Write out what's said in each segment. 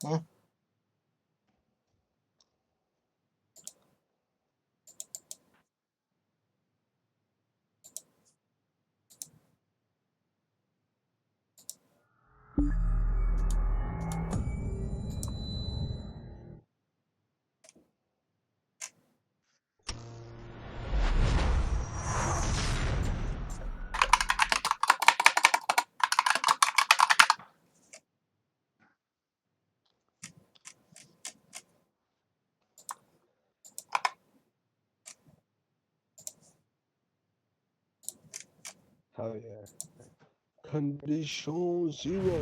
Hmm? Hell yeah. Condition zero.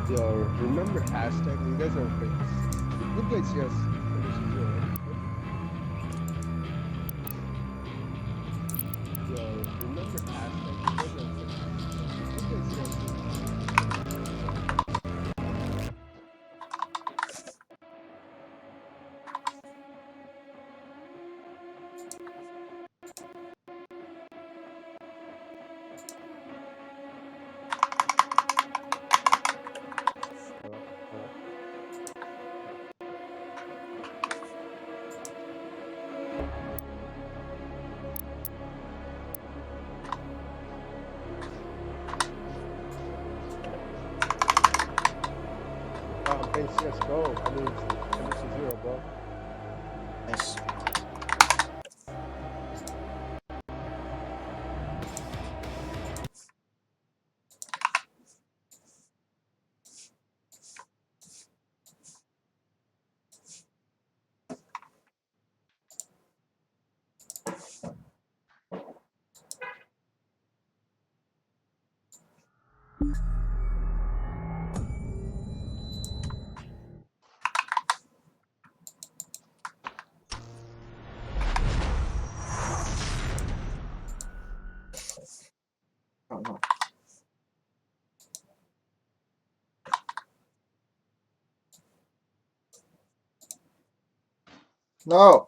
Yo, remember Aztec? You guys are fake. You played CS Condition Zero, right? Yo, remember Aztec? You guys are fake. You played CS. Hello? I'm playing CSGO. I mean, Condition Zero, bro. Nice. Oh, no. No.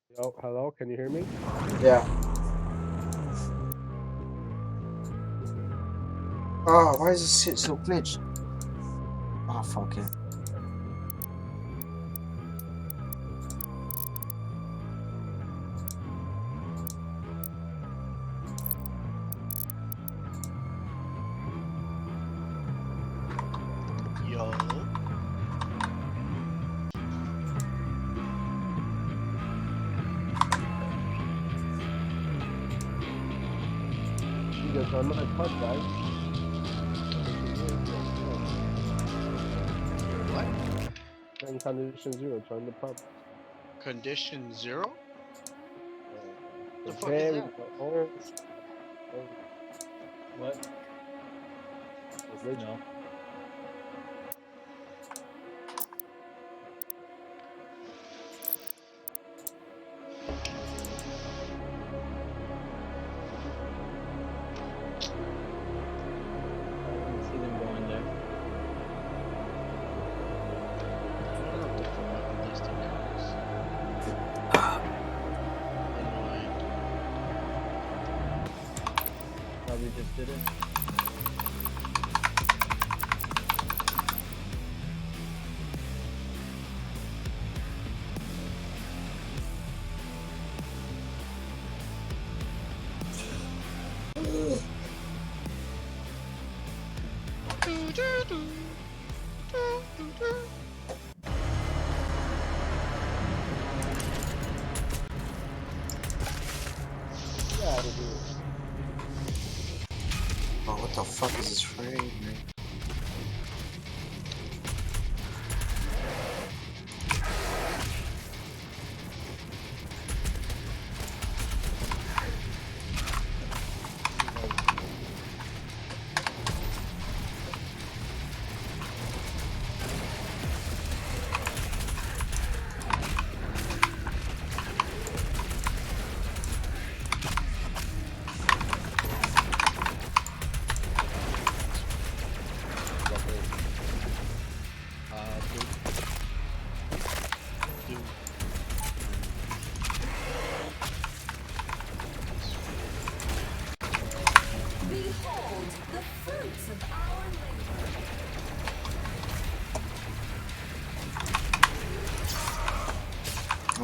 Yo, hello? Can you hear me? Yeah. Oh, why is this shit so glitched? Oh, fuck it. Yo. You guys are my pub, guys. What? Playing Condition Zero, join the pub. Condition zero? The The fuck is very that? old. What? Glitch. No. I didn't see them going there. I don't know what the fuck this thing is. Annoying. Probably just did it. Get out of here. Oh, what the fuck is this frame, man?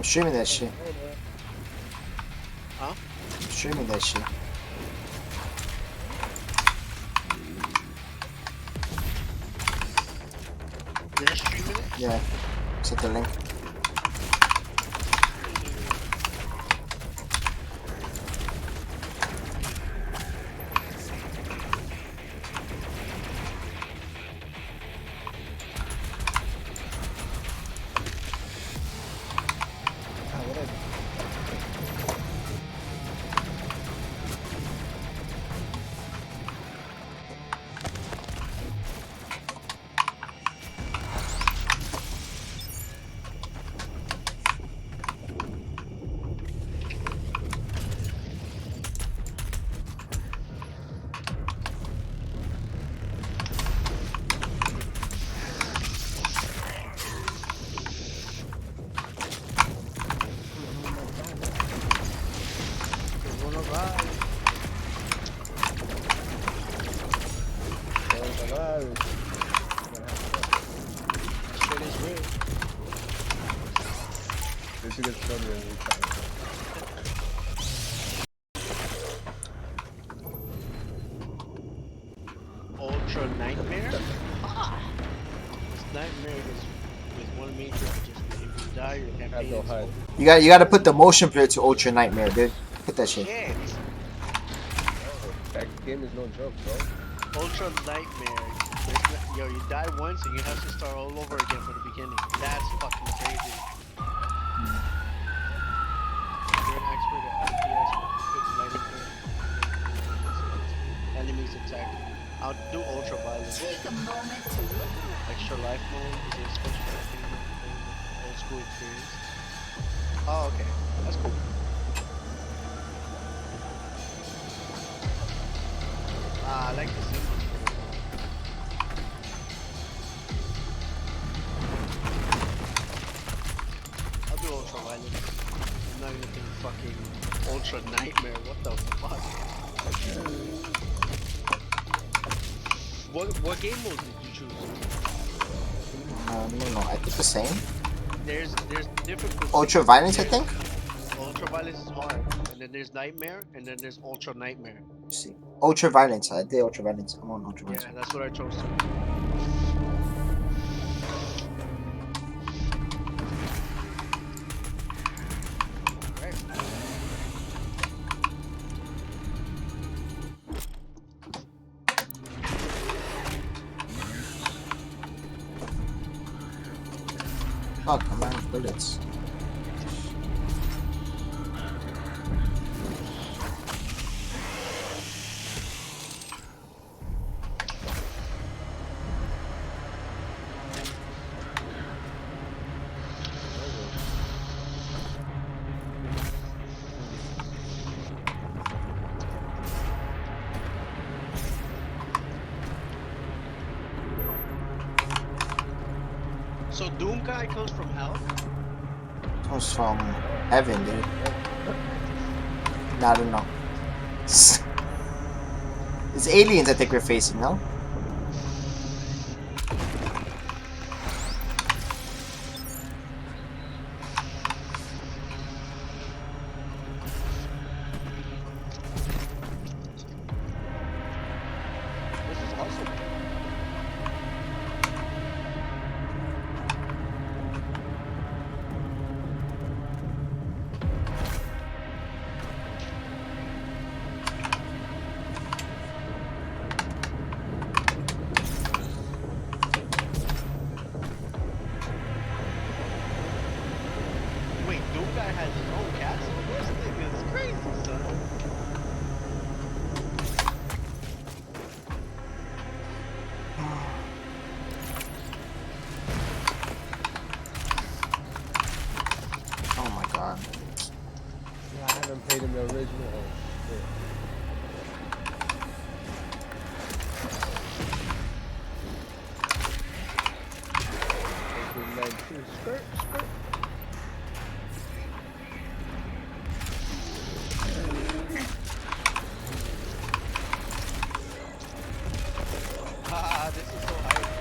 I'm streaming that shit. Huh? I'm streaming that shit. You're streaming it? Yeah. Set the link. This gets funny every time. Ultra Nightmare? This Nightmare is with one major adjustment. If you die, your Have campaign no is HUD. over. You gotta put the motion blur to Ultra Nightmare, dude. Put that shit. Shit! That game is no joke, bro. Ultra Nightmare. Yo, you die once and you have to start all over again from the beginning. That's fucking crazy. You're an expert at FPS with lighting curve. Enemies attack. I'll do ultra violence. Take a moment to look. Extra life mode is a special old school experience. Oh, okay. That's cool. I like the sequence. I'll do ultra violence. I'm not gonna do fucking ultra nightmare. What the fuck? What game mode did you choose? No, I think the same. There's difficulty. Ultra Violence, I think. Ultra violence is hard, and then there's nightmare, and then there's ultra nightmare. Let's see. Ultra Violence. I did Ultra Violence. I'm on Ultra Violence. Yeah, that's what I chose to. Right. Fuck, I'm out of bullets. So Doom guy comes from hell? Comes from heaven, dude. No, I don't know. It's aliens I think we're facing, no? This is awesome. Wait, Doom guy has his own castle? This thing is crazy, son. Oh my god. Yeah, I haven't played in the original. Oh, shit. Skirt, skirt. Haha, this is so hype.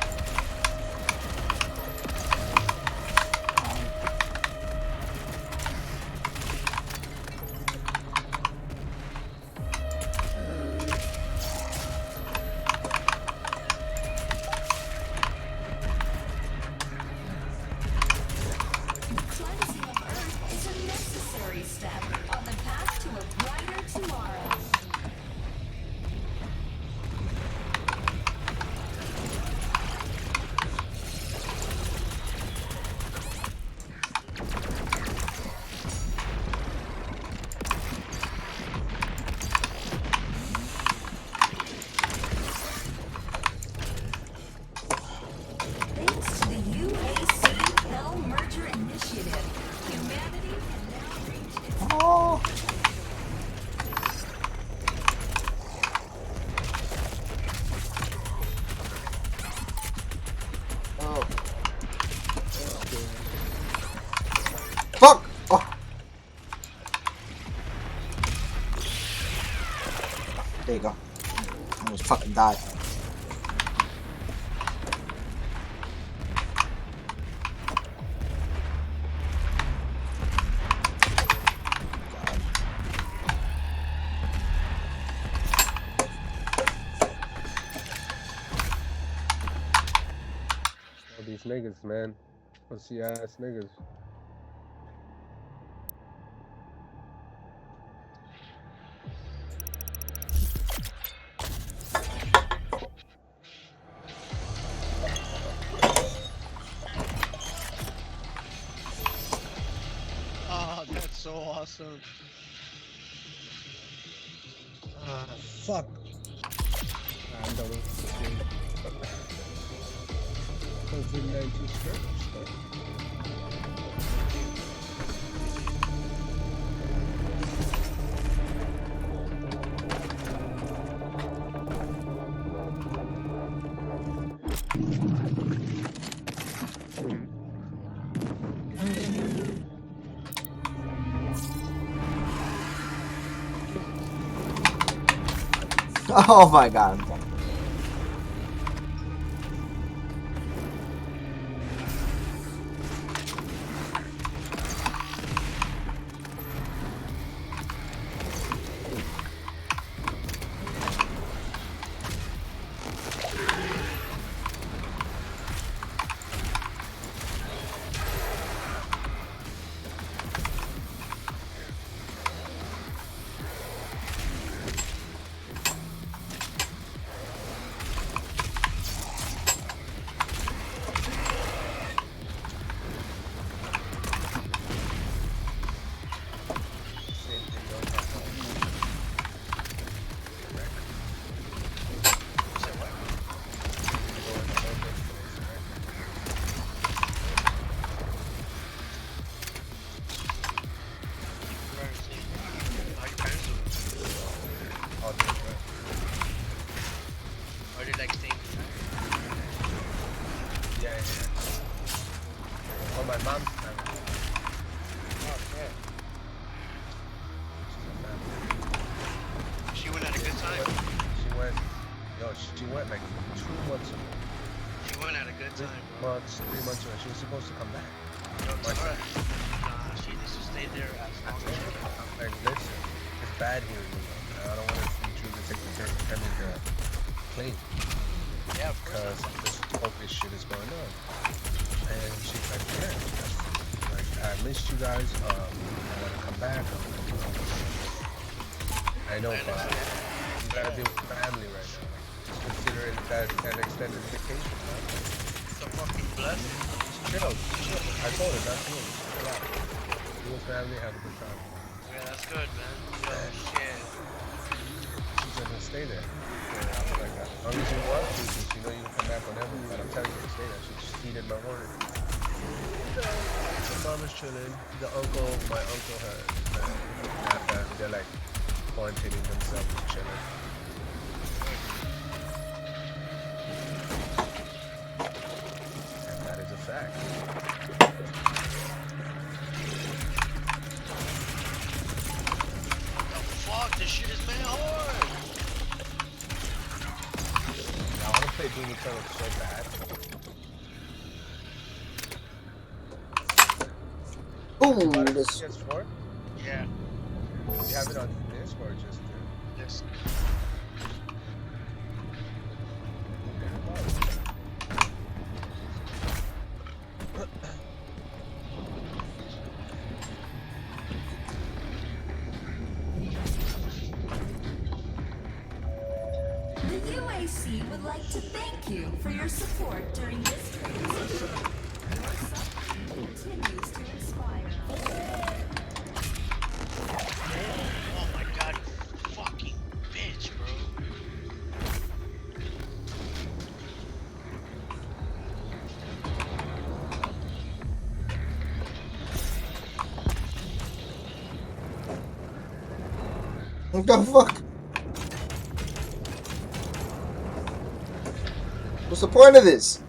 fucking die. All these niggas, man. Pussy ass niggas. Oh, that's so awesome. Ah, fuck. I'm done with this game. COVID-19 script. Oh my god. How your parents doing? Or they like staying behind? Yeah. Oh, my mom's family. Oh, yeah. She went at a good time. She went like 2 months ago. She went at a good time, 3 bro. months ago. She was supposed to come back. Yo, tell her. Nah, she needs to stay there as long as she can. I'm like, listen, it's bad here, you know. I don't want to you to take the plane Yeah, of course. because this COVID shit is going on. And she's like, yeah, like I missed you guys. I want to come back. I know, but you gotta be with family right now. Just consider it that an extended vacation, man. It's a fucking blessing. Chill. I told her that's me. Chill out. You with family, have a good time. Yeah, that's good, man. Yo, shit. She's gonna stay there. Yeah, I was like that. As long as you want to, because you know you can come back whenever. But I'm telling you to stay there. She just heeded my order. The mom is chilling. My uncle, they're like quarantining themselves, chilling. And that is a fact. What the fuck? This shit is mad hard. I want to play Doom Eternal so bad. Ooh, this. PS4? Yeah. You have it on disc or just This. The UAC would like to thank you for your support during this transition. Your support continues to inspire. Oh my god, you fucking bitch, bro. What the fuck? What's the point of this?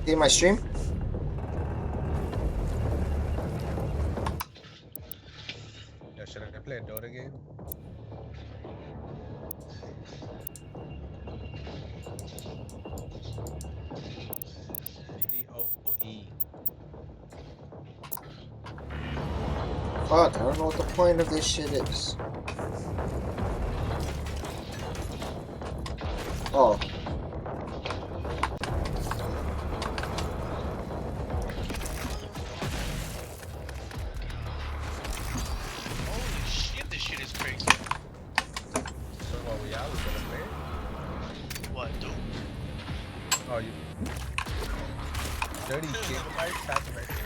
See my stream? I play a Dota game. DOE. Fuck, I don't know what the point of this shit is. Oh, Holy shit, this shit is crazy. So what we are, we gonna play it? What, Doom? Oh, you 30 gigabytes, petabytes.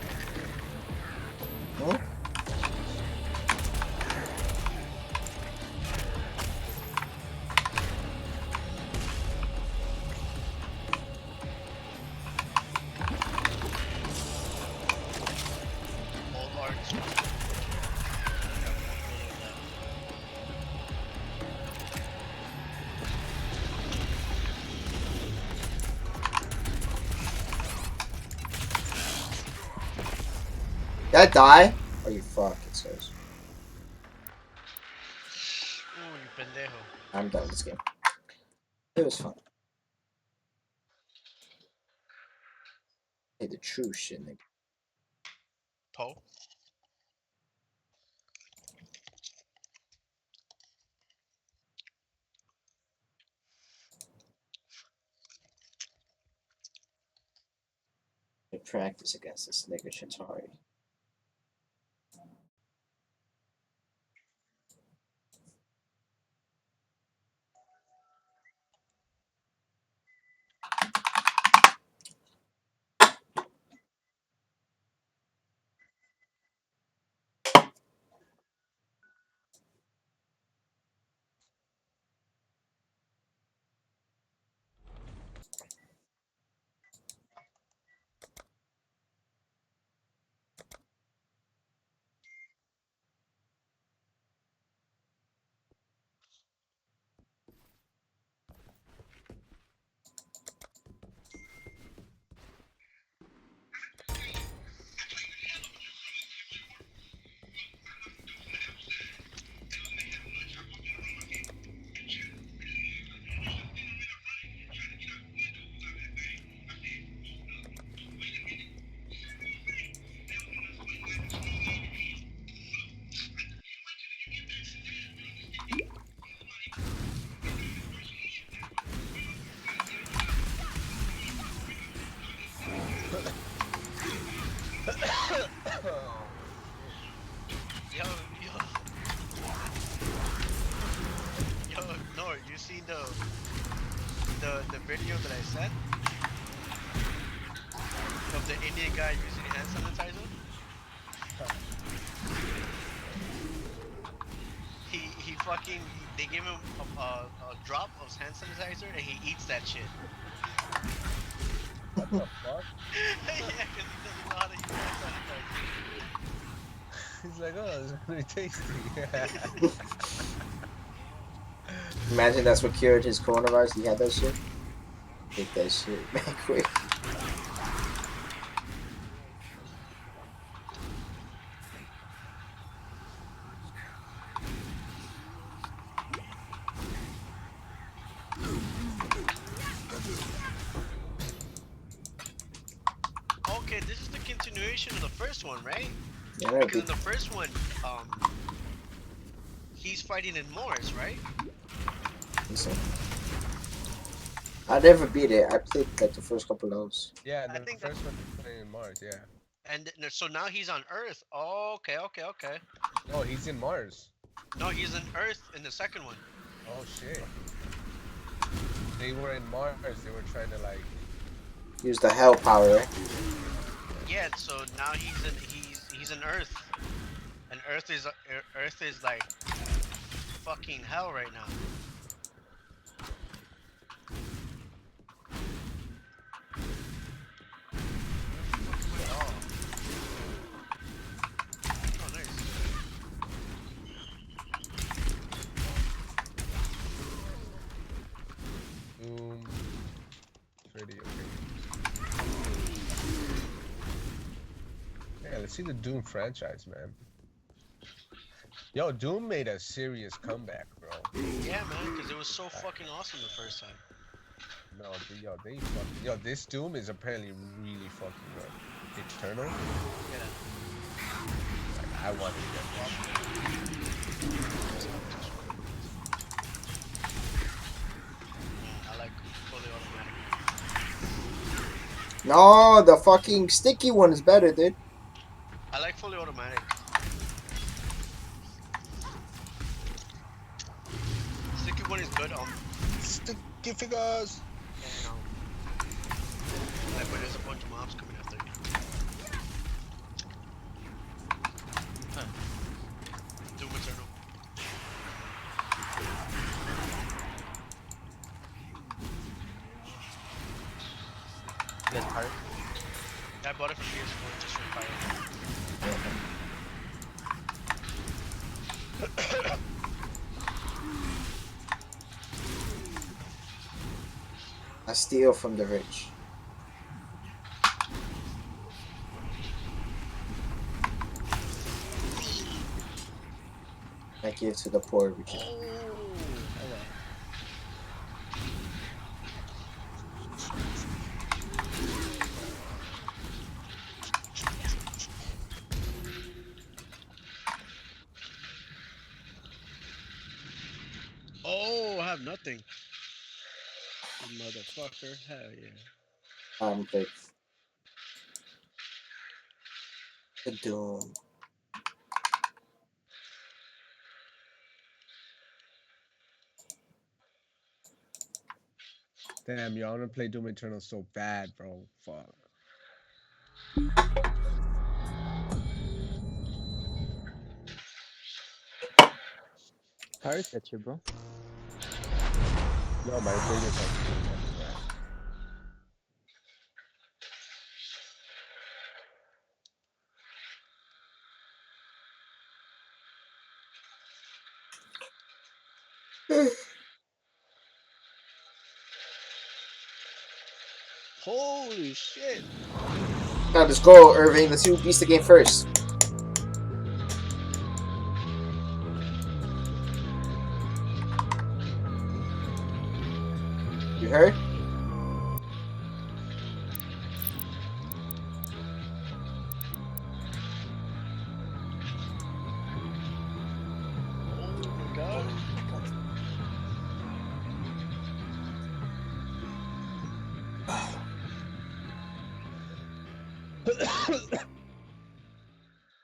huh? All arts. Did I die? Oh, you fuck, it says. Ooh, you pendejo. I'm done with this game. It was fun. Hey, the true shit, nigga. Poe? To practice against this nigga Chitari. Yo, yo. Yo, Nor, you see the video that I sent? Of the Indian guy using hand sanitizer? He fucking, they give him a drop of hand sanitizer and he eats that shit. What the fuck? Yeah, because he doesn't know how to use hand sanitizer. He's like, oh, it's really tasty. Imagine that's what cured his coronavirus. He had that shit. Take that shit, man, quick. Okay, this is the continuation of the first one, right? Yeah, I never Because in beat the first one, he's fighting in Mars, right? this one. I never beat it. I played like the first couple levels. Yeah, I the think first one is playing in Mars, yeah. And so now he's on Earth. Oh, okay. Oh, he's in Mars. No, he's on Earth in the second one. Oh shit. They were in Mars, they were trying to like Use the hell power, right? Yeah, so now he's in Earth, and Earth is like fucking hell right now. Oh, nice. Doom 30, okay. Yeah, let's see the Doom franchise, man. Yo, Doom made a serious comeback, bro. Yeah, man, because it was so fucking awesome the first time. No, they fucking, yo, this Doom is apparently really fucking good. Eternal? Yeah. Like, I want to get I like fully automatic. No, the fucking sticky one is better, dude. I like fully automatic. Sticky one is good. Sticky figures! And like when there's a bunch of mobs coming after you. Doom Eternal. This part. I bought it for PS4 just for fire. I steal from the rich. I give to the poor, which is Oh, I have nothing. You motherfucker. Hell yeah. the Doom. Damn, yo, I want to play Doom Eternal so bad, bro. Fuck. Pirates at you, bro. Yo, my biggest Holy shit. Now let's go, Irving. Let's see who beats the game first. You heard? Oh my god.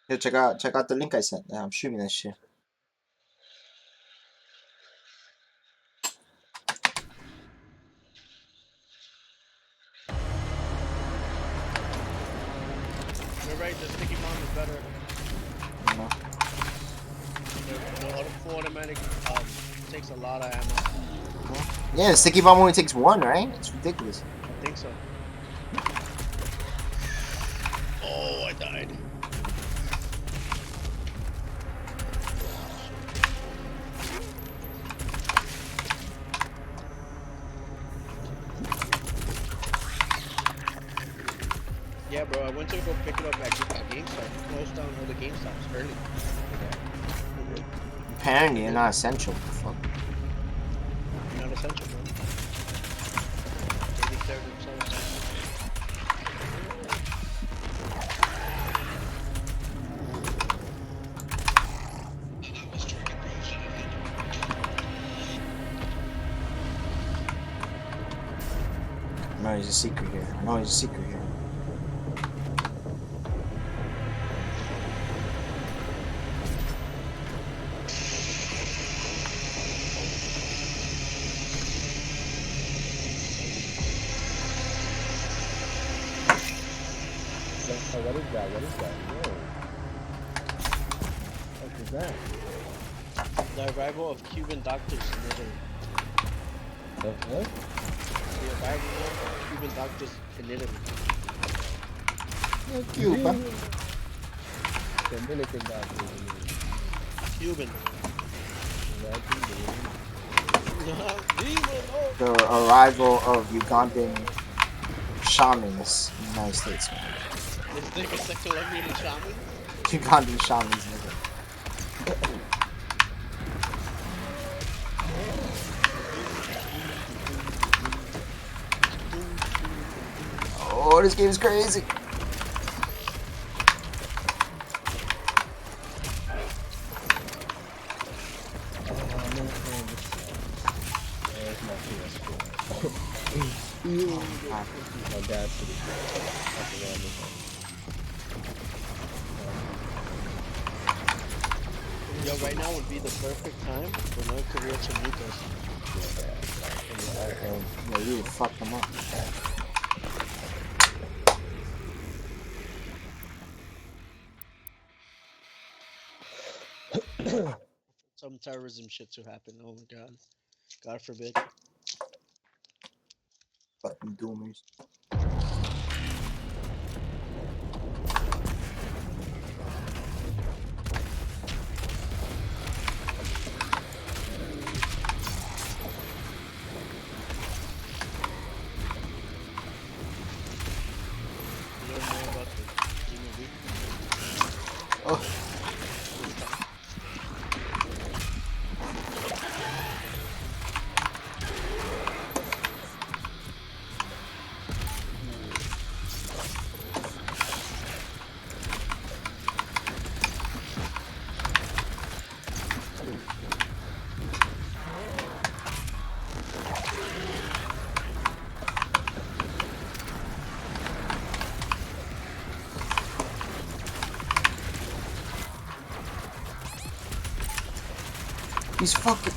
Yo, check out the link I sent. Yeah, I'm streaming that shit. You're right, the sticky bomb is better. You know? The full automatic takes a lot of ammo. Yeah, the sticky bomb only takes one, right? It's ridiculous. I think so. Oh, I died. Yeah, bro, I went to go pick it up at GameStop. Closed down all the GameStops early. Apparently, they're not essential. What the fuck? Not essential, bro. They declared themselves. No, there's a secret here. I know there's a secret here. Oh, what is that? What is that? Whoa. What is that? The arrival of Cuban doctors in Italy. What? The arrival of Cuban doctors in Italy. Cuba. Dominican doctor. Cuban. The arrival of Ugandan shamans in the United States. Man. Is there a Colombian shaman? Ugandan shamans, nigga. Yo, this game is crazy. There's my PS4. Audacity. That's the one. Yo, right now would be the perfect time for North Korea to nuke us. Yeah, you fuck them up. Some terrorism shit to happen. Oh my god. God forbid. Fucking doomers. You don't know about the Demon Week? Oh. He's fucking.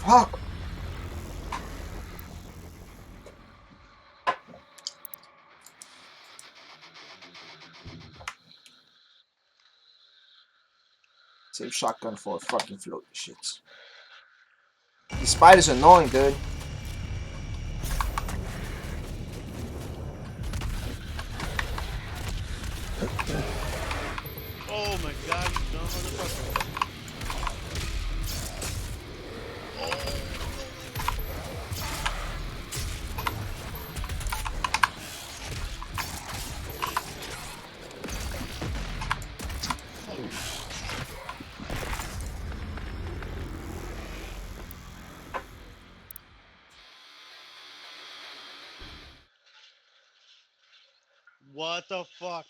Fuck. Save shotgun for a fucking float shits. These spiders are annoying, dude. Oh my god, you dumb motherfucker. What the fuck?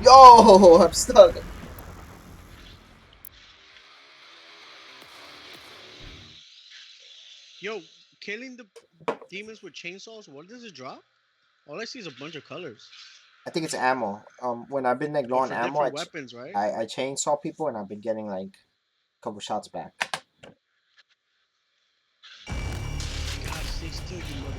Yo, I'm stuck. Yo, killing the demons with chainsaws, what does it drop? All I see is a bunch of colors. I think it's ammo. When I've been like low Oh, on for ammo, different weapons, right? I chainsaw people and I've been getting like a couple shots back. God, 16, you mother.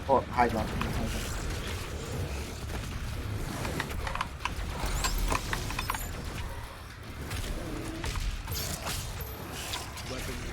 Oh, hide on. Weapons.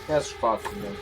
That's fucking man.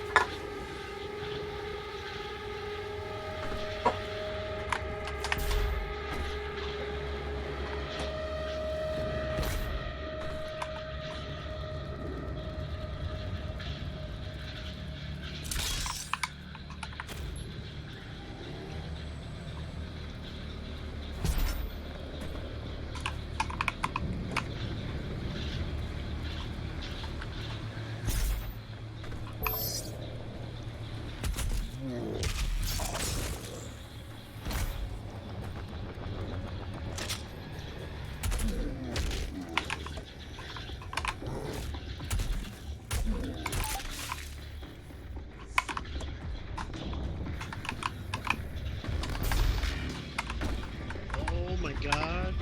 Oh my god.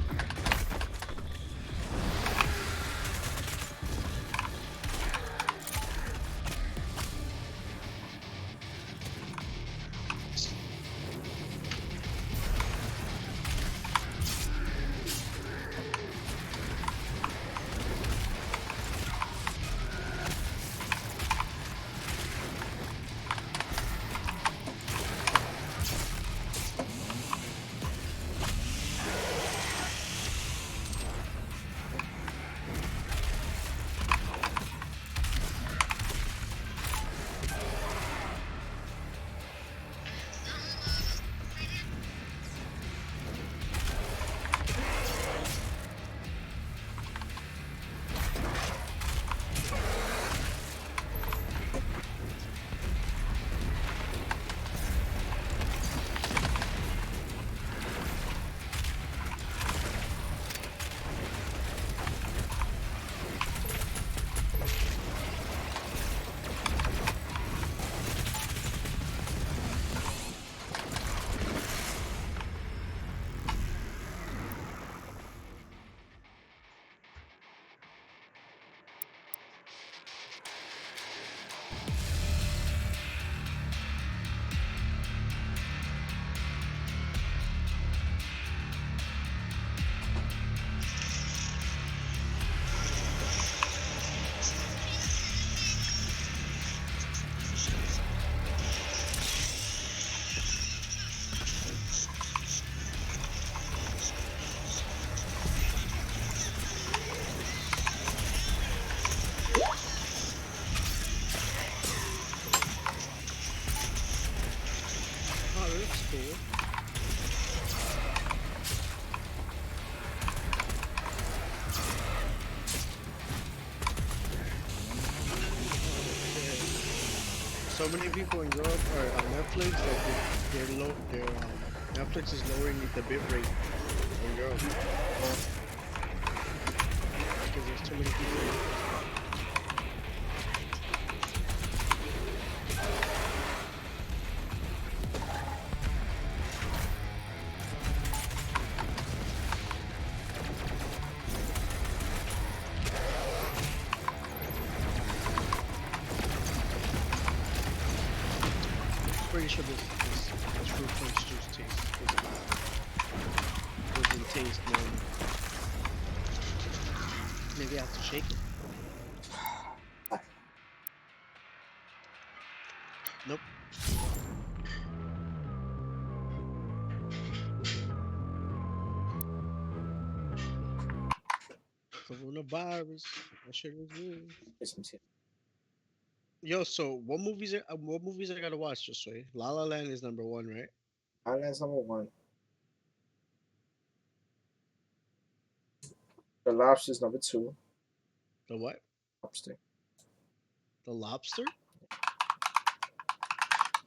Oh, that's cool. So many people in Europe are on Netflix that Netflix is lowering the bit rate in Europe because there's too many people. Pretty sure this fruit punch juice doesn't taste normal. Maybe I have to shake it. Nope. Coronavirus. That shit is real. Yes, I'm saying. Yo, so what movies I gotta watch this way? La La Land is number one, right? Island's number one. The Lobster's number two. The what? Lobster. The Lobster?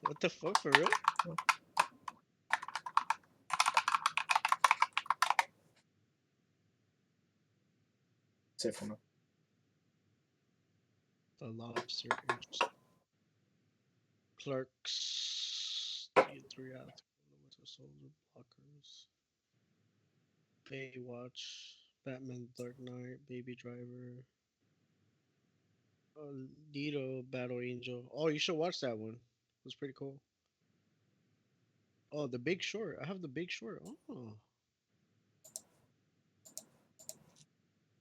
What the fuck, for real? That's it for now. The Lobster. Interesting. Clerks. Three out of Winter Soldier. Blockers. Baywatch. Batman Dark Knight. Baby Driver. Nito Battle Angel. Oh, you should watch that one. It's pretty cool. Oh, The Big Short. I have The Big Short. Oh.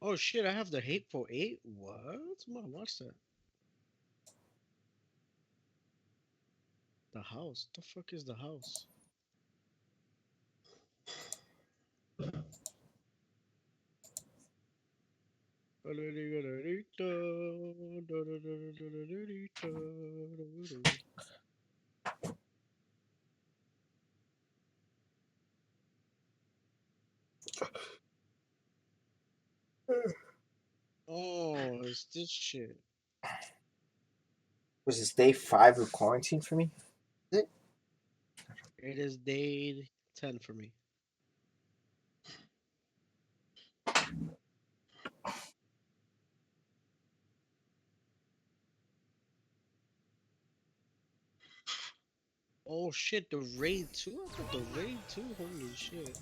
Oh shit, I have The Hateful Eight. What? I'm gonna watch that. The house. The fuck is the house? Oh, it's this shit. Was this day 5 of quarantine for me? It is day 10 for me. Oh shit, the raid 2? I thought the raid 2, holy shit.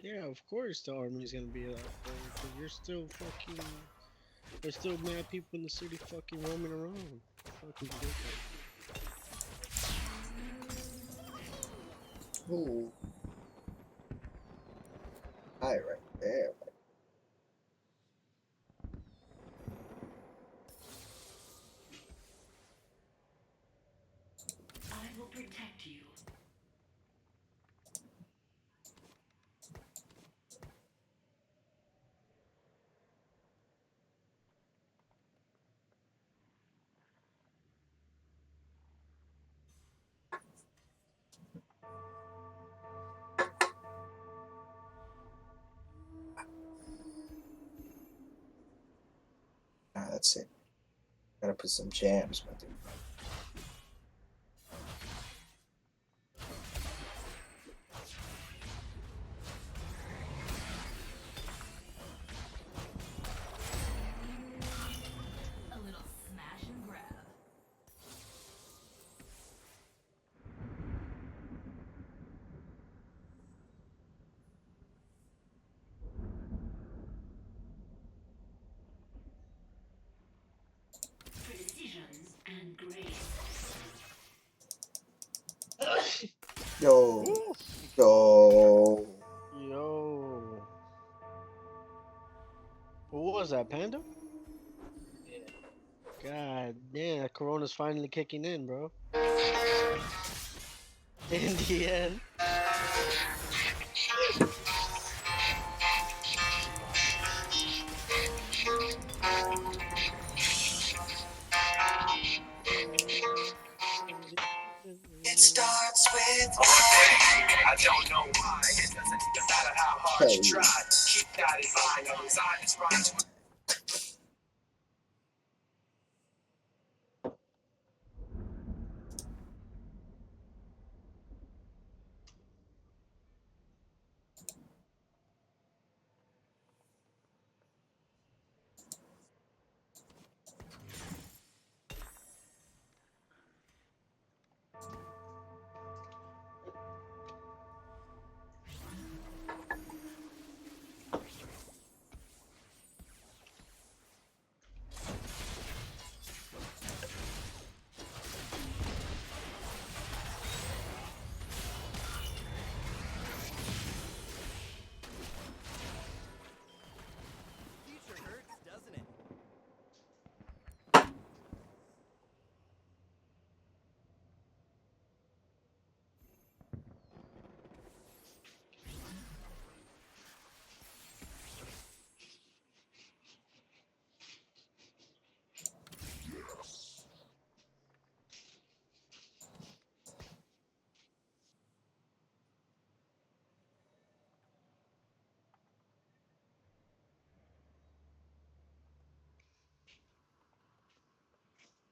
Yeah, of course the army's gonna be out there, because you're still fucking. There's still mad people in the city fucking roaming around. Fucking ridiculous. Ooh. Hi, right there. I will protect you. Ah, that's it. Gotta put some jams, my dude. A little smash and grab. Precision and grace. Yo, Woo! yo. Yo. What was that, Panda? God damn, Corona's finally kicking in, bro. In the end. It starts with one thing. I don't know why. It doesn't even matter how hard you try. Keep that in mind. I'm designed to try to.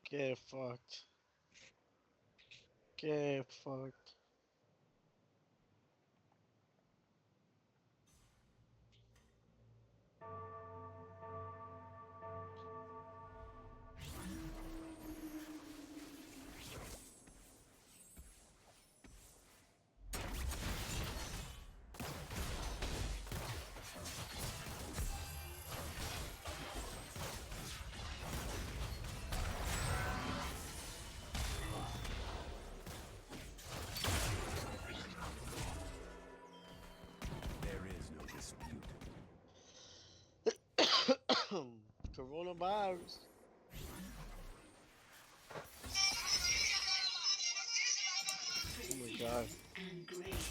Get fucked. Get fucked. coronavirus. Oh my god. And grace.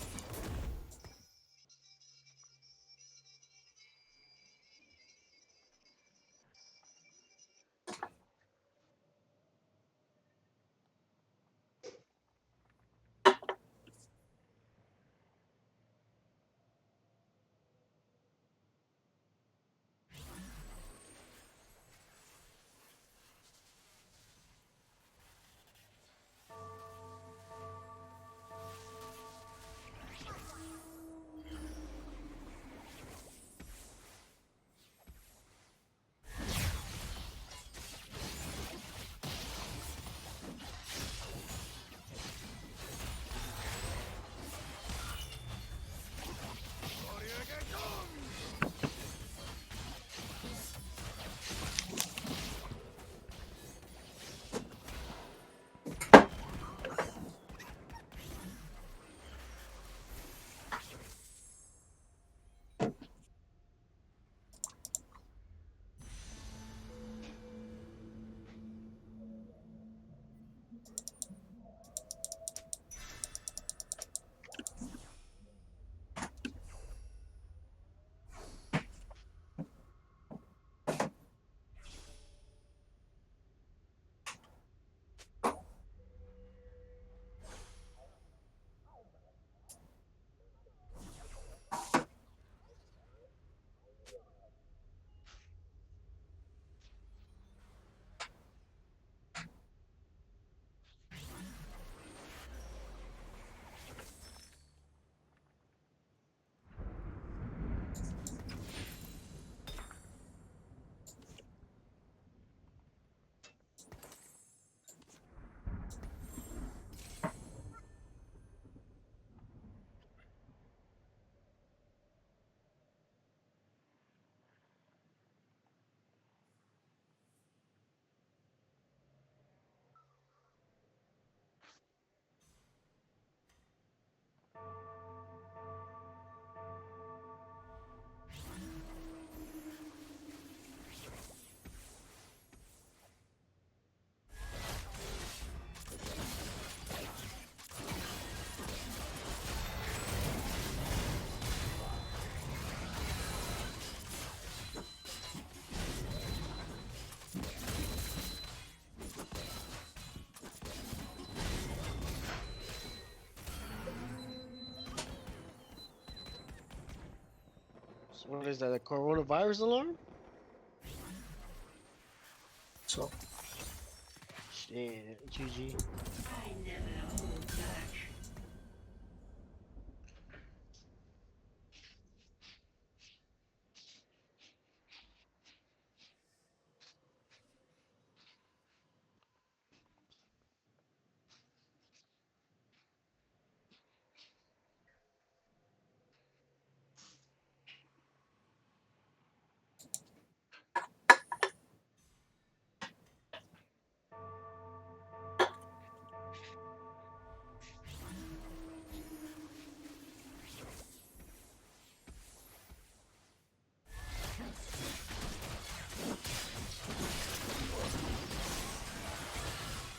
So what is that? A coronavirus alarm? So, Shit, GG. I never hold back.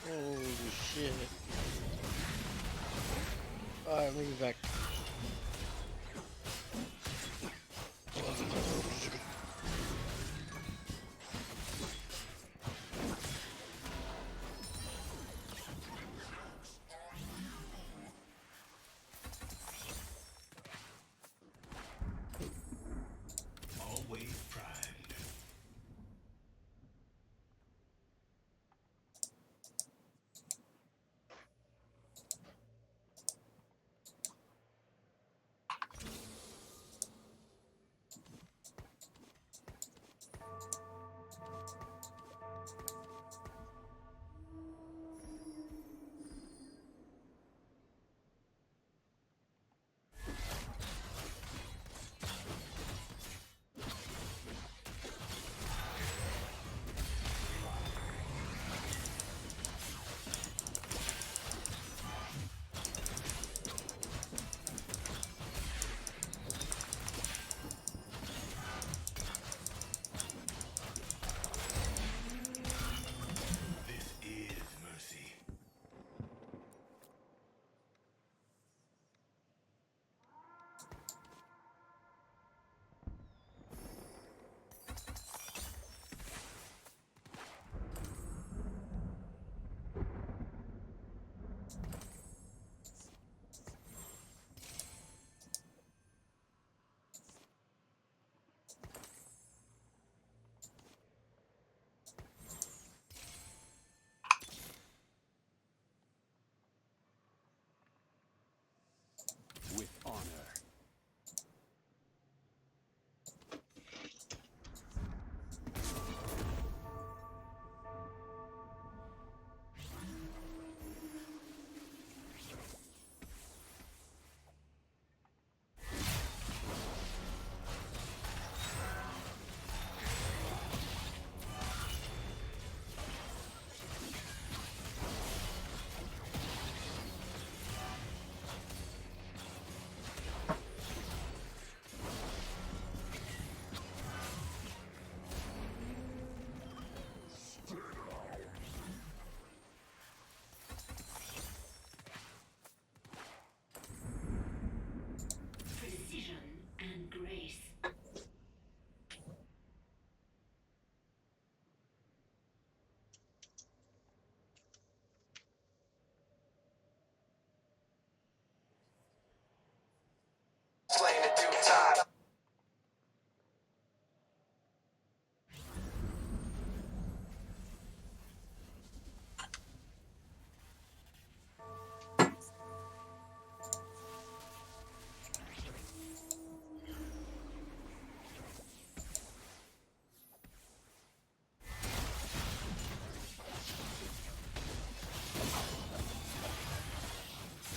Holy shit. Alright, bring me back. Always primed.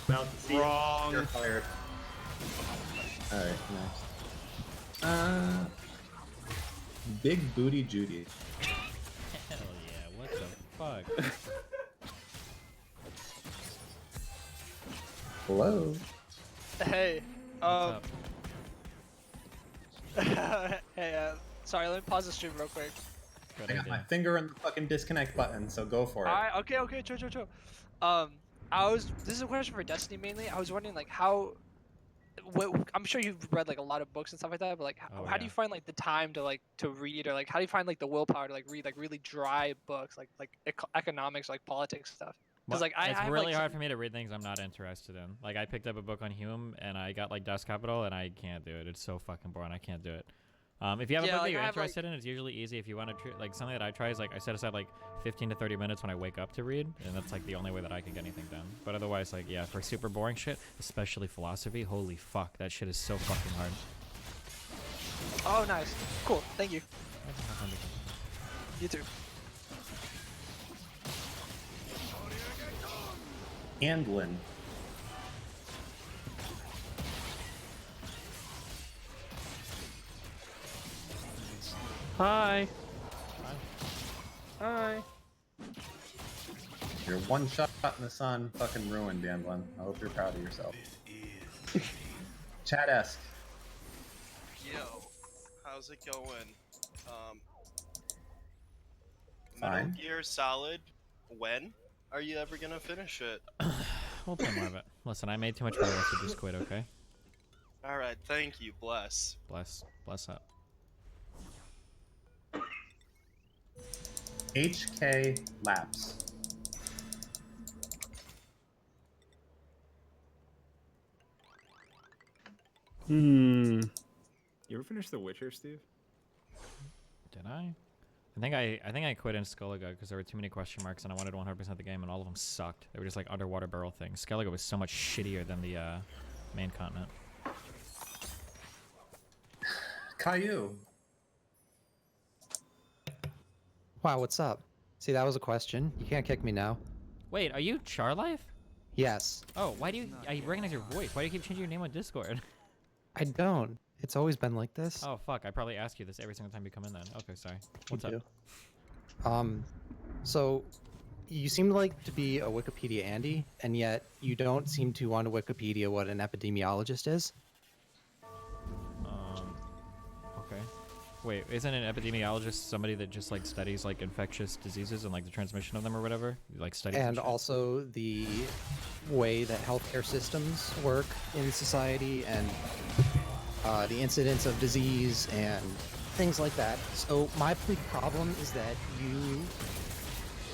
About to see it. Wrong. You're fired. Alright, next. Big Booty Judy. Hell yeah, what the fuck? Hello. Hey, What's up? hey, sorry, let me pause the stream real quick. Good I got my idea. finger on the fucking disconnect button, so go for it. Alright, okay, chill. This is a question for Destiny mainly. I was wondering, like, I'm sure you've read, like, a lot of books and stuff like that, but, like, how do you find, like, the time to read, or, like, how do you find, like, the willpower to, like, read, like, really dry books, like economics, like, politics stuff? Because, like, it's I have, really like, hard for me to read things I'm not interested in. Like, I picked up a book on Hume, and I got, like, Das Kapital, and I can't do it. It's so fucking boring. I can't do it. If you have a book that you're interested in, it's usually easy. If you want to, like, something that I try is, like, I set aside, like, 15 to 30 minutes when I wake up to read, and that's, like, the only way that I can get anything done. But otherwise, like, yeah, for super boring shit, especially philosophy, holy fuck, that shit is so fucking hard. Oh, nice. Cool, thank you. You too. Andlin. Hi. Hi. You're one shot in the sun, fucking ruined, Andlin. I hope you're proud of yourself. Chat-esque. Yo, how's it going? Fine. Metal Gear Solid, when are you ever gonna finish it? We'll play more of it. Listen, I made too much progress to just quit, okay? Alright, thank you, bless. Bless up. HK Laps. Hmm. You ever finish The Witcher, Steve? Did I? I think I quit in Skellige because there were too many question marks and I wanted 100% the game and all of them sucked. They were just like underwater barrel things. Skellige was so much shittier than the main continent. Caillou. Wow, what's up? See, that was a question. You can't kick me now. Wait, are you Charlife? Yes. Oh, why do you? I recognize your voice. Why do you keep changing your name on Discord? I don't. It's always been like this. Oh fuck! I probably ask you this every single time you come in. Then okay, sorry. What's up? So you seem like to be a Wikipedia Andy, and yet you don't seem to want to Wikipedia what an epidemiologist is. Okay. Wait, isn't an epidemiologist somebody that just like studies like infectious diseases and like the transmission of them or whatever? Like studies. And also the way that healthcare systems work in society and the incidence of disease and things like that. So my big problem is that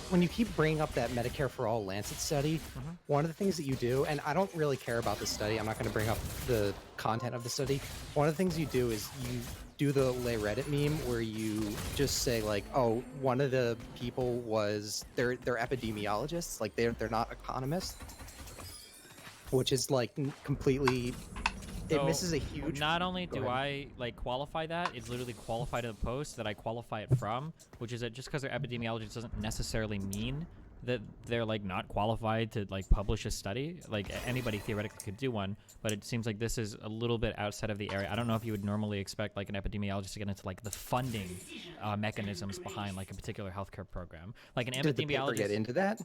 when you keep bringing up that Medicare for All Lancet study, one of the things that you do, and I don't really care about the study, I'm not going to bring up the content of the study. One of the things you do is you do the lay Reddit meme where you just say like, oh, one of the people was they're epidemiologists, like they're not economists, which is like completely. It misses a huge. Not only do I like qualify that, it's literally qualified to the post that I qualify it from, which is that just because they're epidemiologists doesn't necessarily mean that they're like not qualified to like publish a study. Like anybody theoretically could do one, but it seems like this is a little bit outside of the area. I don't know if you would normally expect like an epidemiologist to get into like the funding mechanisms behind like a particular healthcare program. Like an epidemiologist. Did the paper get into that?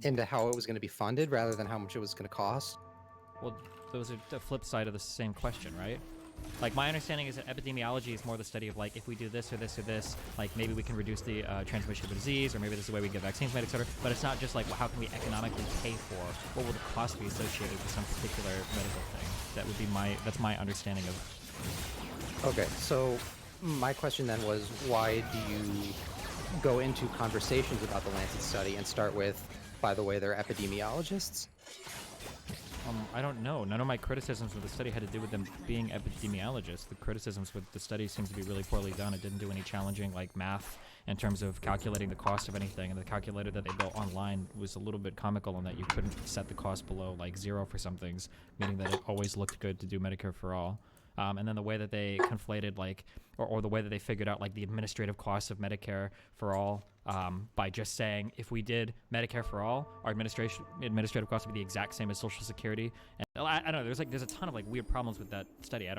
Into how it was going to be funded rather than how much it was going to cost? Well, those are the flip side of the same question, right? Like my understanding is that epidemiology is more the study of like if we do this or this or this, like maybe we can reduce the transmission of a disease, or maybe this is the way we get vaccines made, etc. But it's not just like well, how can we economically pay for, what will the cost be associated with some particular medical thing. That would be that's my understanding of. Okay, so my question then was, why do you go into conversations about the Lancet study and start with, by the way, they're epidemiologists? I don't know. None of my criticisms of the study had to do with them being epidemiologists. The criticisms with the study seemed to be really poorly done. It didn't do any challenging like math in terms of calculating the cost of anything, and the calculator that they built online was a little bit comical in that you couldn't set the cost below like 0 for some things, meaning that it always looked good to do Medicare for all. and then the way that they conflated like, or the way that they figured out like the administrative costs of Medicare for all by just saying if we did Medicare for all, our administrative costs would be the exact same as Social Security. And I don't know. There's a ton of like weird problems with that study.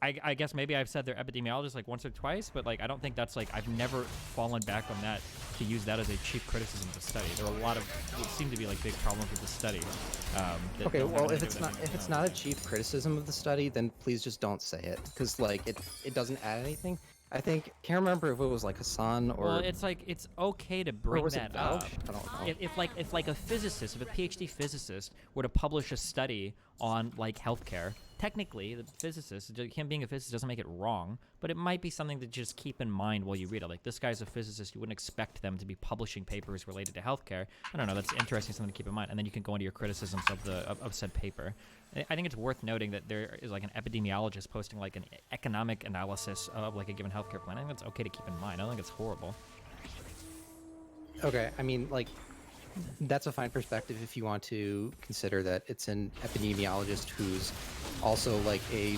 I guess maybe I've said they're epidemiologists like once or twice, but like I don't think that's like I've never fallen back on that to use that as a cheap criticism of the study. There are a lot of what seem to be like big problems with the study. Okay, well if it's not a cheap criticism of the study, then please just don't say it, because like it doesn't add anything. I think can't remember if it was like Hassan or. Well, it's like it's okay to bring was that it up. Vouch? I don't know. If like a physicist, if a PhD physicist were to publish a study on like healthcare, technically the physicist, him being a physicist doesn't make it wrong, but it might be something to just keep in mind while you read it. Like this guy's a physicist, you wouldn't expect them to be publishing papers related to healthcare. I don't know. That's interesting, something to keep in mind, and then you can go into your criticisms of said paper. I think it's worth noting that there is like an epidemiologist posting like an economic analysis of like a given healthcare plan. I think that's okay to keep in mind. I don't think it's horrible. Okay, I mean like that's a fine perspective if you want to consider that it's an epidemiologist who's also like a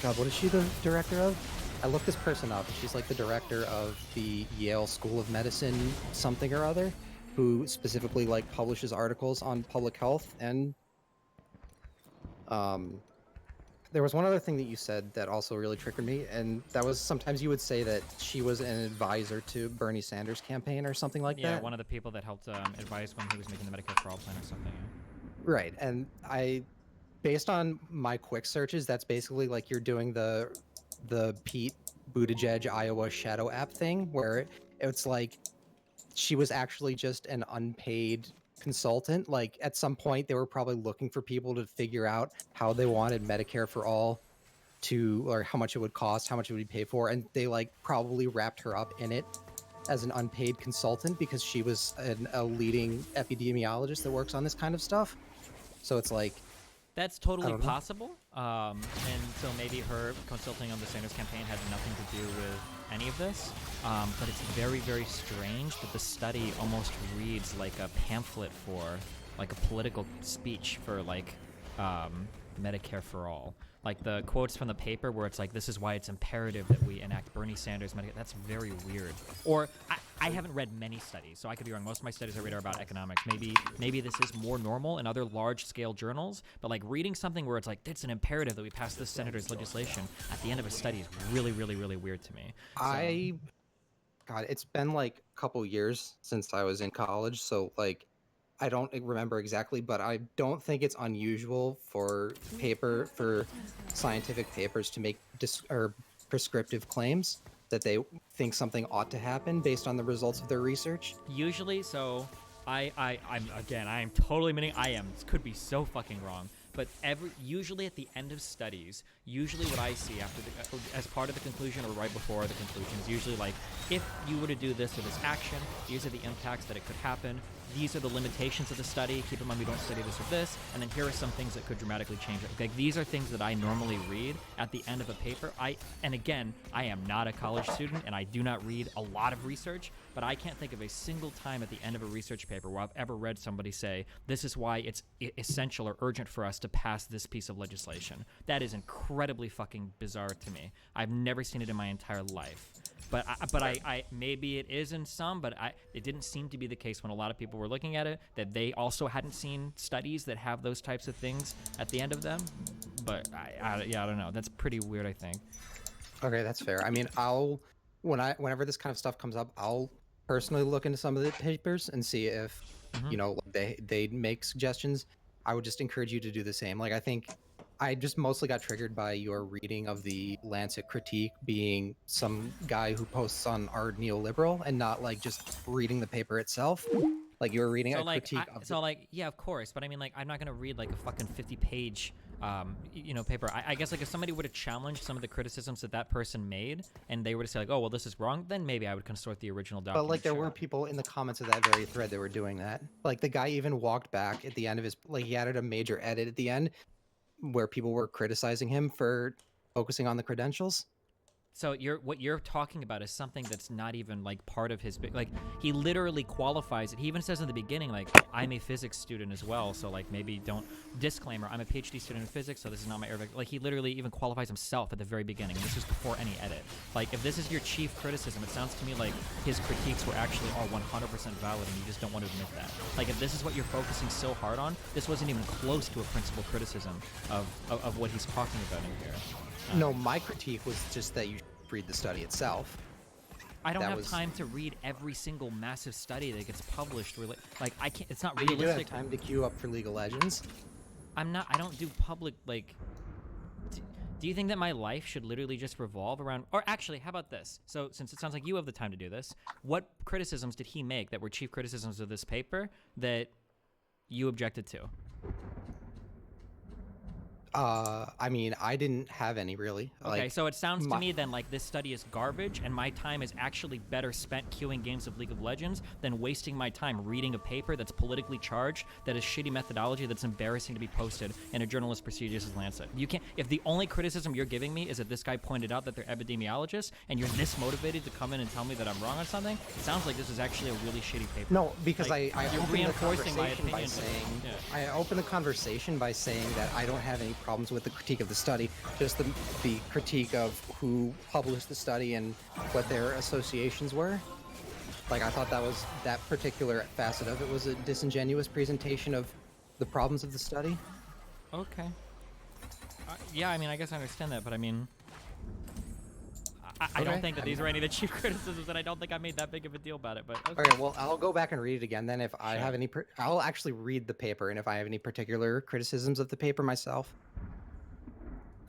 God, what is she the director of? I looked this person up. She's like the director of the Yale School of Medicine something or other, who specifically like publishes articles on public health. And there was one other thing that you said that also really triggered me, and that was sometimes you would say that she was an advisor to Bernie Sanders' campaign or something like that. Yeah, one of the people that helped advise when he was making the Medicare for All plan or something. Yeah. Right, and based on my quick searches, that's basically like you're doing the Pete Buttigieg Iowa shadow app thing, where it's like she was actually just an unpaid consultant. Like at some point they were probably looking for people to figure out how they wanted Medicare for all to, or how much it would cost, how much it would be paid for, and they like probably wrapped her up in it as an unpaid consultant because she was a leading epidemiologist that works on this kind of stuff. So it's like that's totally possible. And so maybe her consulting on the Sanders campaign had nothing to do with any of this. But it's very, very strange that the study almost reads like a pamphlet for, like a political speech for, like, Medicare for All. Like the quotes from the paper where it's like, this is why it's imperative that we enact Bernie Sanders Medicare. That's very weird. Or I haven't read many studies, so I could be wrong. Most of my studies I read are about economics. Maybe this is more normal in other large-scale journals, but like reading something where it's like, it's an imperative that we pass this senator's legislation at the end of a study is really, really, really weird to me. So, God, it's been like a couple years since I was in college, so like I don't remember exactly, but I don't think it's unusual for scientific papers to make prescriptive claims that they think something ought to happen based on the results of their research. Usually, so I am totally admitting could be so fucking wrong. But usually at the end of studies, usually what I see as part of the conclusion or right before the conclusion is usually like, if you were to do this or this action, these are the impacts that it could happen. These are the limitations of the study. Keep in mind we don't study this or this. And then here are some things that could dramatically change it. Like these are things that I normally read at the end of a paper. And again, I am not a college student and I do not read a lot of research, but I can't think of a single time at the end of a research paper where I've ever read somebody say, this is why it's essential or urgent for us to pass this piece of legislation. That is incredibly fucking bizarre to me. I've never seen it in my entire life. But I maybe it is in some, but it didn't seem to be the case when a lot of people were looking at it, that they also hadn't seen studies that have those types of things at the end of them. But I don't know. That's pretty weird, I think. Okay, that's fair. I mean, whenever this kind of stuff comes up, I'll personally look into some of the papers and see if you know they make suggestions. I would just encourage you to do the same. Like I think I just mostly got triggered by your reading of the Lancet critique being some guy who posts on Art Neoliberal and not like just reading the paper itself. Like you were reading a critique of yeah, of course. But I mean, like, I'm not going to read like a fucking 50-page, paper. I guess like if somebody were to challenge some of the criticisms that person made and they were to say like, oh, well, this is wrong, then maybe I would consort the original document. But like there were people in the comments of that very thread that were doing that. Like the guy even walked back at the end of his, like he added a major edit at the end where people were criticizing him for focusing on the credentials. So what you're talking about is something that's not even like part of his like he literally qualifies it. He even says in the beginning like I'm a physics student as well, so like maybe don't disclaimer I'm a PhD student in physics, so this is not my Arabic. Like he literally even qualifies himself at the very beginning, and this is before any edit. Like if this is your chief criticism, it sounds to me like his critiques were actually all 100% valid, and you just don't want to admit that. Like if this is what you're focusing so hard on, this wasn't even close to a principal criticism of what he's talking about in here. No, my critique was just that you read the study itself. I don't have time to read every single massive study that gets published. Like I can't. It's not But you realistic. do have time to queue up for League of Legends. I'm not. I don't do public like. Do you think that my life should literally just revolve around? Or actually, how about this? So since it sounds like you have the time to do this, what criticisms did he make that were chief criticisms of this paper that you objected to? I mean, I didn't have any really. Okay, Like, so it sounds to me then like this study is garbage, and my time is actually better spent queuing games of League of Legends than wasting my time reading a paper that's politically charged, that is shitty methodology, that's embarrassing to be posted in a journalist prestigious as Lancet. You can't. If the only criticism you're giving me is that this guy pointed out that they're epidemiologists, and you're this motivated to come in and tell me that I'm wrong on something, it sounds like this is actually a really shitty paper. No, because Like, I you're opened the reinforcing my conversation by opinion. saying Yeah. I opened the conversation by saying that I don't have any problems with the critique of the study, just the critique of who published the study and what their associations were. Like I thought that particular facet of it was a disingenuous presentation of the problems of the study. Okay. Yeah, I mean, I guess I understand that, but I mean, I don't Okay. think that these were any of the chief criticisms, and I don't think I made that big of a deal about it. But okay. Okay, well, I'll go back and read it again. Then, if I have any, I'll actually read the paper, and if I have any particular criticisms of the paper myself,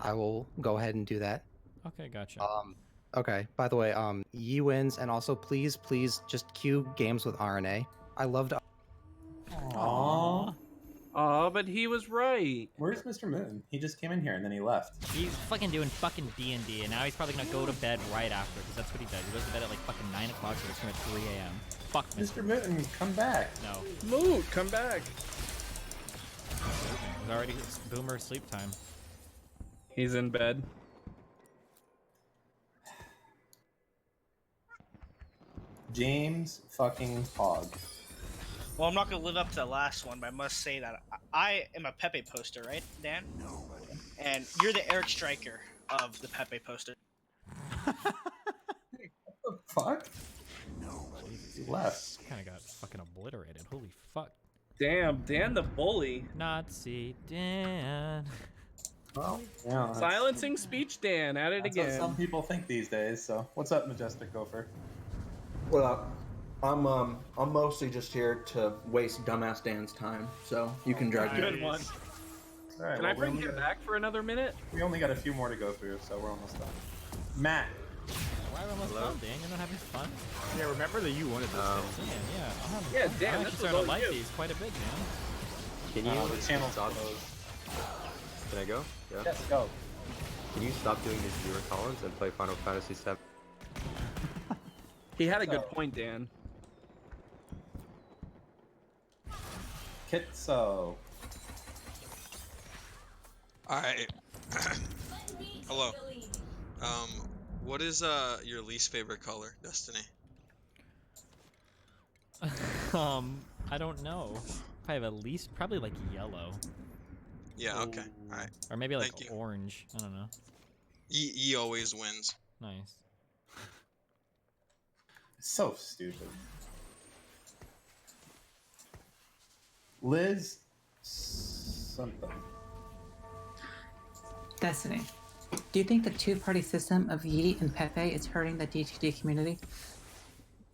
I will go ahead and do that. Okay, gotcha. Okay. By the way, Yi wins, and also please just queue games with RNA. I loved. Aww. Oh, but he was right. Where's Mr. Moon? He just came in here and then he left. He's fucking doing fucking D&D, and now he's probably gonna go to bed right after, because that's what he does. He goes to bed at like fucking 9 o'clock, so it's at 3 a.m. Fuck Mr. Moon, come back. No. Moot, come back. It's already boomer sleep time. He's in bed. James fucking Hogg. Well, I'm not gonna live up to the last one, but I must say that I am a Pepe poster, right, Dan? And you're the Eric Stryker of the Pepe poster. What the fuck? He left. Kind of got fucking obliterated. Holy fuck. Damn, Dan the bully. Nazi Dan. Well, yeah. that's- Silencing speech Dan, at it That's again. what some people think these days. So, what's up, Majestic Gopher? What up? I'm mostly just here to waste dumbass Dan's time, so you can drag me. Good one. All right, Can well, I bring him back for another minute? We only got a few more to go through, so we're almost done. Matt. Why are we almost done, Dan? You're not having fun? Yeah, remember that you wanted this. Dan, yeah. Yeah, I'm Dan, actually this was starting all to like you. these quite a bit, Dan. Can you the channel stop? closed. Can I go? Yeah. Yes, go. Can you stop doing these viewer Collins and play Final Fantasy VII? He had a good point, Dan. Kitso. Alright. Hello. What is your least favorite color, Destiny? I don't know. I have at least probably like yellow. Yeah, okay. Alright. Or maybe like Thank you. orange. I don't know. E always wins. Nice. So stupid. Liz something. Destiny, do you think the two-party system of Yeet and Pepe is hurting the DTD community?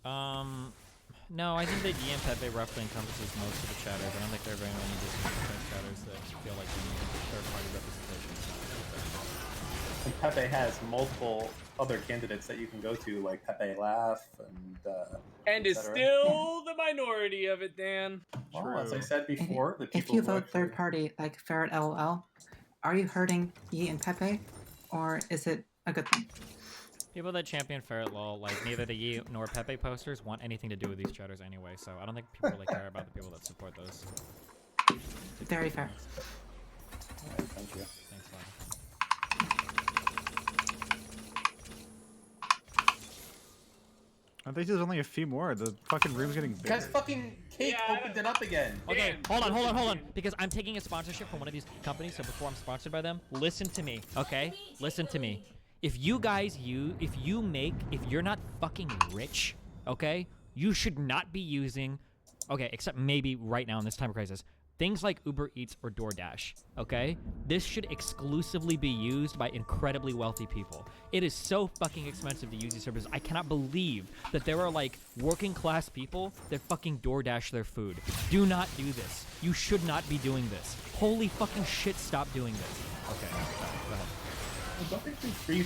No, I think that Yi and Pepe roughly encompasses most of the chatters. I don't think there are very many distinct chatters that feel like they need third-party representation. And Pepe has multiple other candidates that you can go to, like Pepe Laugh and is etc. still the minority of it, Dan. Well, as I said before, the If people you who vote actually- third-party, like Ferret LOL, are you hurting Yeet and Pepe, or is it a good thing? People that champion Ferret lol, like neither the Yi nor Pepe posters, want anything to do with these chatters anyway, so I don't think people really care about the people that support those. Very fair. Alright, thank you. Thanks, I think there's only a few more. The fucking room's getting bigger. Guys, fucking Cake opened it up again. Okay, hold on. Because I'm taking a sponsorship from one of these companies, so before I'm sponsored by them, listen to me, okay? Listen to me. If you're not fucking rich, okay? You should not be using, okay, except maybe right now in this time of crisis, things like Uber Eats or DoorDash, okay? This should exclusively be used by incredibly wealthy people. It is so fucking expensive to use these services. I cannot believe that there are like working class people that fucking DoorDash their food. Do not do this. You should not be doing this. Holy fucking shit, stop doing this. Okay, go ahead. Don't they do free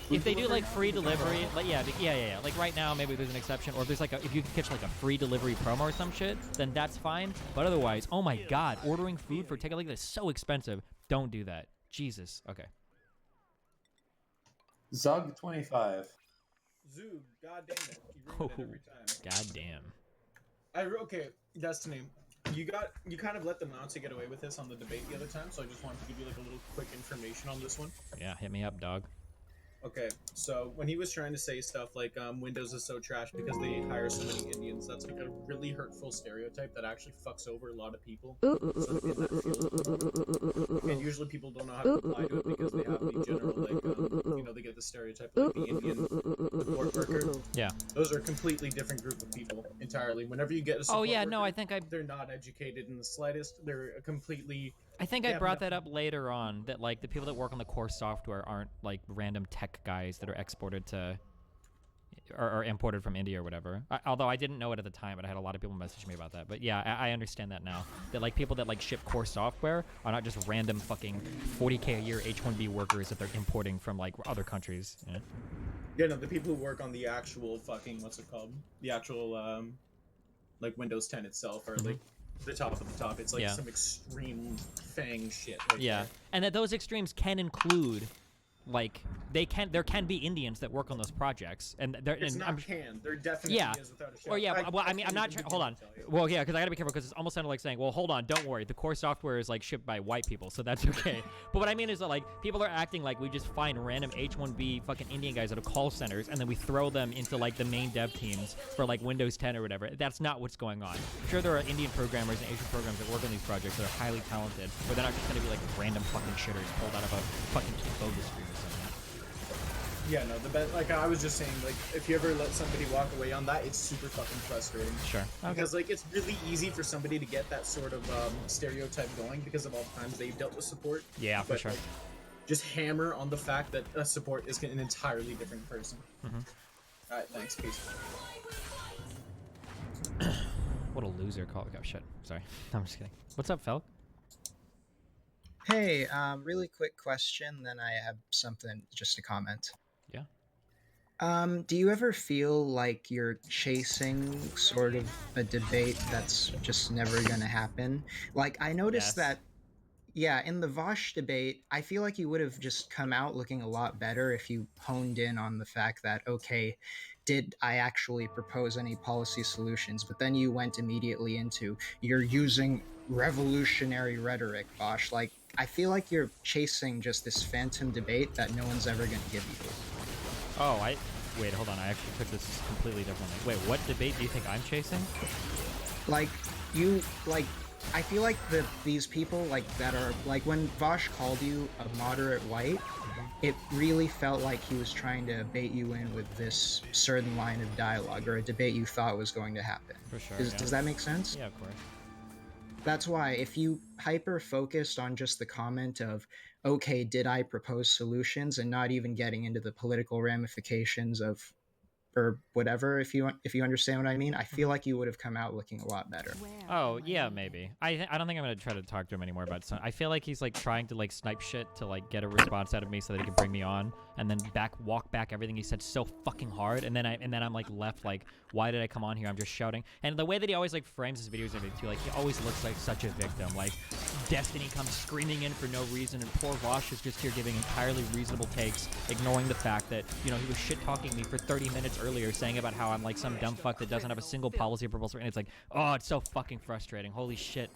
If they do like free delivery, like yeah. Like right now, maybe there's an exception, or if there's like if you can catch like a free delivery promo or some shit, then that's fine. But otherwise, oh my god, ordering food for takeout like this is so expensive. Don't do that. Jesus. Okay. Zug 25. Zoog, god damn it. You ruin it every time. God damn. Okay, Destiny. You kind of let the Nazi get away with this on the debate the other time, so I just wanted to give you like a little quick information on this one. Yeah, hit me up, dog. Okay, so when he was trying to say stuff like Windows is so trash because they hire so many Indians, that's like a really hurtful stereotype that actually fucks over a lot of people. And usually people don't know how to reply to it because they have the general, like, they get the stereotype of like, the Indian support worker. Yeah. Those are a completely different group of people entirely. Whenever you get a support worker, I think they're not educated in the slightest. They're a completely... I think I brought that up later on, that like the people that work on the core software aren't like random tech guys that are exported to or imported from India or whatever. Although I didn't know it at the time, but I had a lot of people message me about that. But yeah, I understand that now. That like people that like ship core software are not just random fucking 40K a year H-1B workers that they're importing from like other countries. Yeah. Yeah, no, the people who work on the actual fucking, what's it called? The actual, like Windows 10 itself are like the top of the top. It's like some extreme fang shit. Right there. And that those extremes can include, like, there can be Indians that work on those projects, and there. It's not can. There definitely is without a shadow. Well, I mean, I'm not trying. Hold on. Well, yeah, because I gotta be careful because it's almost sounded like saying, well, hold on, don't worry, the core software is like shipped by white people, so that's okay. But what I mean is that like people are acting like we just find random H-1B fucking Indian guys out of call centers, and then we throw them into like the main dev teams for like Windows 10 or whatever. That's not what's going on. I'm sure there are Indian programmers and Asian programmers that work on these projects that are highly talented, but they're not just gonna be like random fucking shitters pulled out of a fucking bogus stream or something. Yeah, no, like I was just saying, like if you ever let somebody walk away on that, it's super fucking frustrating. Sure. Because like it's really easy for somebody to get that sort of stereotype going because of all the times they've dealt with support. Yeah, for sure. Like, just hammer on the fact that a support is an entirely different person. All right, thanks, peace. What a loser call. Oh shit. Sorry. I'm just kidding. What's up, Felk? Hey, really quick question, then I have something just to comment. Yeah. Do you ever feel like you're chasing sort of a debate that's just never gonna happen? Like, I noticed that, yeah, in the Vosh debate, I feel like you would have just come out looking a lot better if you honed in on the fact that, okay, did I actually propose any policy solutions? But then you went immediately into, you're using revolutionary rhetoric, Vosh. Like, I feel like you're chasing just this phantom debate that no one's ever going to give you. Oh, wait, hold on. I actually took this completely differently. Wait, what debate do you think I'm chasing? Like, I feel like these people, like, that are, like, when Vosh called you a moderate white, it really felt like he was trying to bait you in with this certain line of dialogue, or a debate you thought was going to happen. For sure. Does that make sense? Yeah, of course. That's why if you hyper-focused on just the comment of, okay, did I propose solutions, and not even getting into the political ramifications of, or whatever, if you understand what I mean, I feel like you would have come out looking a lot better. Oh, yeah, maybe. I don't think I'm going to try to talk to him anymore about it. I feel like he's like trying to like snipe shit to like get a response out of me so that he can bring me on, and then walk back everything he said so fucking hard, and then I'm like left like, why did I come on here? I'm just shouting. And the way that he always like frames his videos and everything too, like he always looks like such a victim. Like Destiny comes screaming in for no reason, and poor Vosh is just here giving entirely reasonable takes, ignoring the fact that, you know, he was shit talking me for 30 minutes earlier, saying about how I'm like some dumb fuck that doesn't have a single policy proposal, and it's like, oh, it's so fucking frustrating. Holy shit.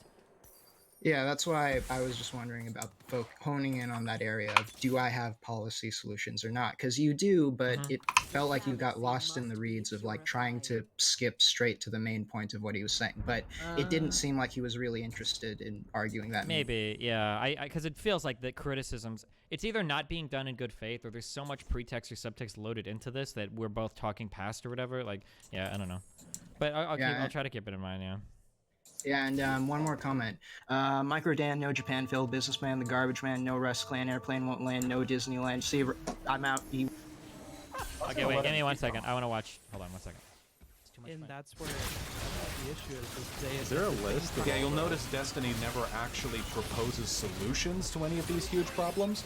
Yeah, that's why I was just wondering about honing in on that area of do I have policy solutions or not? Because you do, but it felt like you got lost in the reeds of like trying to skip straight to the main point of what he was saying. But it didn't seem like he was really interested in arguing that. Maybe, yeah. Because it feels like the criticisms, it's either not being done in good faith or there's so much pretext or subtext loaded into this that we're both talking past or whatever. Like, yeah, I don't know. But I'll try to keep it in mind, yeah. Yeah, and one more comment. Micro Dan, no Japan, Phil, Businessman, The Garbage Man, no Rust Clan, Airplane Won't Land, no Disneyland. See, I'm out. Okay, wait, give me 1 second. I want to watch. Hold on 1 second. And that's where the issue is. Is there a list? Yeah, you'll notice Destiny never actually proposes solutions to any of these huge problems,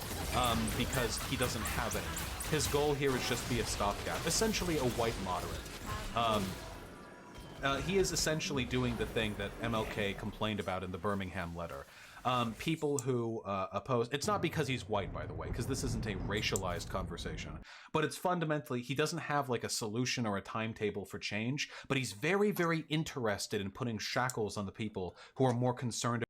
because he doesn't have any. His goal here is just be a stopgap, essentially a white moderate. He is essentially doing the thing that MLK complained about in the Birmingham letter. People who oppose... It's not because he's white, by the way, because this isn't a racialized conversation. But it's fundamentally, he doesn't have like a solution or a timetable for change, but he's very, very interested in putting shackles on the people who are more concerned